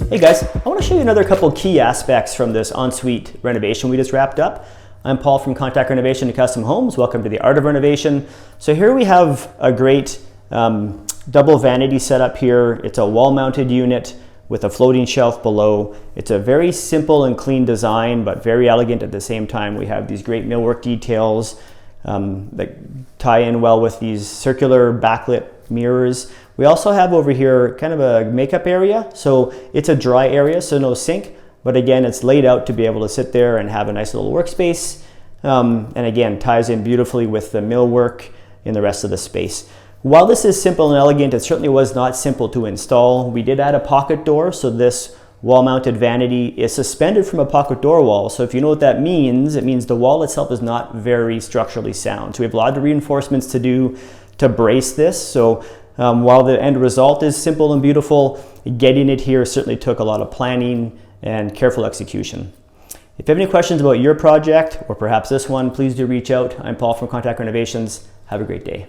Hey guys, I want to show you another couple key aspects from this ensuite renovation we just wrapped up. I'm Paul from Contact Renovation and Custom Homes. Welcome to the Art of Renovation. So here we have a great double vanity setup here. It's a wall-mounted unit with a floating shelf below. It's a very simple and clean design, but very elegant at the same time. We have these great millwork details that tie in well with these circular backlit mirrors. We also have over here kind of a makeup area. So it's a dry area, so no sink, but again, it's laid out to be able to sit there and have a nice little workspace. And again, ties in beautifully with the millwork in the rest of the space. While this is simple and elegant, it certainly was not simple to install. We did add a pocket door, so this wall-mounted vanity is suspended from a pocket door wall. So if you know what that means, it means the wall itself is not very structurally sound. So we have a lot of reinforcements to do to brace this. So while the end result is simple and beautiful, getting it here certainly took a lot of planning and careful execution. If you have any questions about your project or perhaps this one, please do reach out. I'm Paul from Contact Renovations. Have a great day.